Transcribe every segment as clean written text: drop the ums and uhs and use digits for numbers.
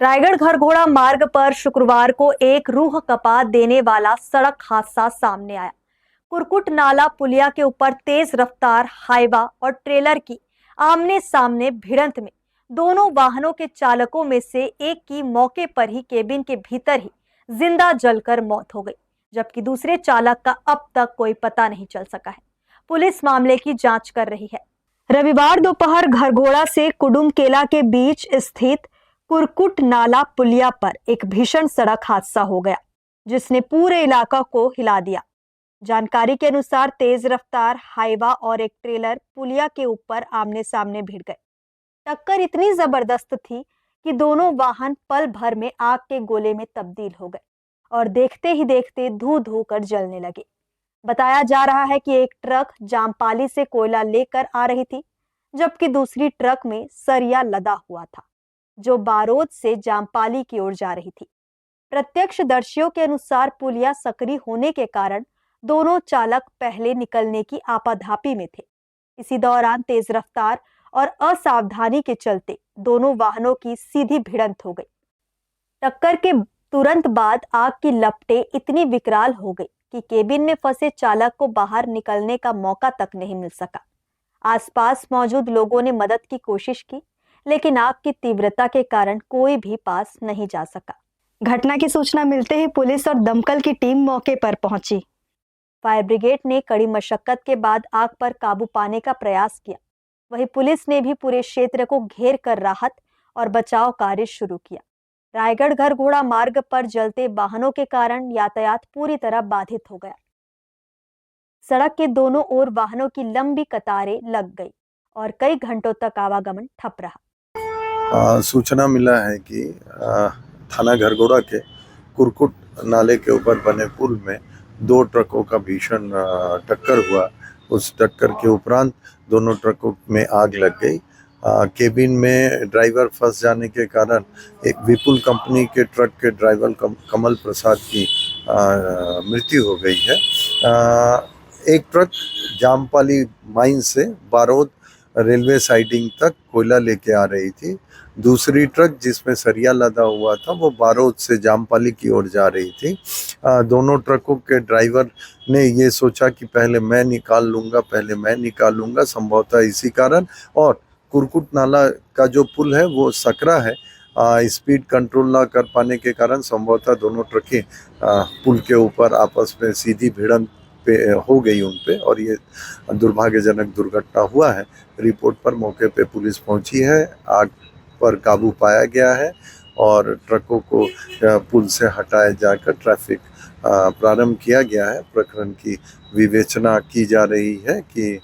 रायगढ़ घरघोड़ा मार्ग पर शुक्रवार को एक रूह कपा देने वाला सड़क हादसा सामने आया। कुरकुट नाला पुलिया के ऊपर तेज रफ्तार हाईवा और ट्रेलर की आमने सामने भिड़ंत में दोनों वाहनों के चालकों में से एक की मौके पर ही केबिन के भीतर ही जिंदा जलकर मौत हो गई, जबकि दूसरे चालक का अब तक कोई पता नहीं चल सका है। पुलिस मामले की जांच कर रही है। रविवार दोपहर घरघोड़ा से कुडुम केला के बीच स्थित कुरकुट नाला पुलिया पर एक भीषण सड़क हादसा हो गया, जिसने पूरे इलाका को हिला दिया। जानकारी के अनुसार तेज रफ्तार हाईवा और एक ट्रेलर पुलिया के ऊपर आमने सामने भिड़ गए। टक्कर इतनी जबरदस्त थी कि दोनों वाहन पल भर में आग के गोले में तब्दील हो गए और देखते ही देखते धू धू कर जलने लगे। बताया जा रहा है कि एक ट्रक जामपाली से कोयला लेकर आ रही थी, जबकि दूसरी ट्रक में सरिया लदा हुआ था, जो बारोद से जामपाली की ओर जा रही थी। प्रत्यक्षदर्शियों के अनुसार पुलिया सकरी होने के कारण दोनों चालक पहले निकलने की आपाधापी में थे। इसी दौरान तेज रफ्तार और असावधानी के चलते दोनों वाहनों की सीधी भिड़ंत हो गई। टक्कर के तुरंत बाद आग की लपटें इतनी विकराल हो गई कि केबिन में फंसे चालक को बाहर निकलने का मौका तक नहीं मिल सका। आसपास मौजूद लोगों ने मदद की कोशिश की, लेकिन आग की तीव्रता के कारण कोई भी पास नहीं जा सका। घटना की सूचना मिलते ही पुलिस और दमकल की टीम मौके पर पहुंची। फायर ब्रिगेड ने कड़ी मशक्कत के बाद आग पर काबू पाने का प्रयास किया। वहीं पुलिस ने भी पूरे क्षेत्र को घेर कर राहत और बचाव कार्य शुरू किया। रायगढ़ घरघोड़ा मार्ग पर जलते वाहनों के कारण यातायात पूरी तरह बाधित हो गया। सड़क के दोनों ओर वाहनों की लंबी कतारें लग गई और कई घंटों तक आवागमन ठप रहा। सूचना मिला है कि थाना घरघोड़ा के कुरकुट नाले के ऊपर बने पुल में दो ट्रकों का भीषण टक्कर हुआ। उस टक्कर के उपरांत दोनों ट्रकों में आग लग गई। केबिन में ड्राइवर फंस जाने के कारण एक विपुल कंपनी के ट्रक के ड्राइवर कमल प्रसाद की मृत्यु हो गई है। एक ट्रक जामपाली माइन से बारोद रेलवे साइडिंग तक कोयला लेके आ रही थी। दूसरी ट्रक जिसमें सरिया लदा हुआ था वो बारोद से जामपाली की ओर जा रही थी। दोनों ट्रकों के ड्राइवर ने ये सोचा कि पहले मैं निकाल लूँगा संभवतः इसी कारण। और कुरकुट नाला का जो पुल है वो सकरा है। स्पीड कंट्रोल ना कर पाने के कारण संभवतः दोनों ट्रकें पुल के ऊपर आपस में सीधी भिड़ंत पे हो गई उन पे, और ये दुर्भाग्यजनक दुर्घटना हुआ है। रिपोर्ट पर मौके पे पुलिस पहुंची है। आग पर काबू पाया गया है और ट्रकों को पुल से हटाए जाकर ट्रैफिक प्रारंभ किया गया है। प्रकरण की विवेचना की जा रही है कि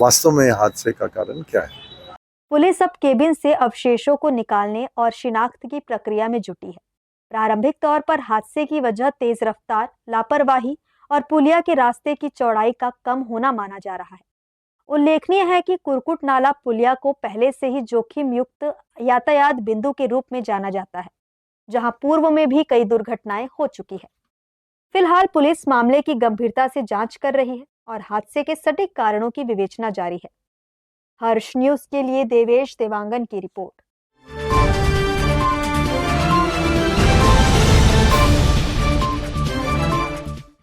वास्तव में हादसे का कारण क्या है। पुलिस अब केबिन से अवशेषों को निकालने और शिनाख्त की प्रक्रिया में जुटी है। प्रारंभिक तौर पर हादसे की वजह तेज रफ्तार, लापरवाही और पुलिया के रास्ते की चौड़ाई का कम होना माना जा रहा है। उल्लेखनीय है कि कुरकुट नाला पुलिया को पहले से ही जोखिम युक्त यातायात बिंदु के रूप में जाना जाता है, जहां पूर्व में भी कई दुर्घटनाएं हो चुकी है। फिलहाल पुलिस मामले की गंभीरता से जांच कर रही है और हादसे के सटीक कारणों की विवेचना जारी है। हर्ष न्यूज के लिए देवेश देवांगन की रिपोर्ट।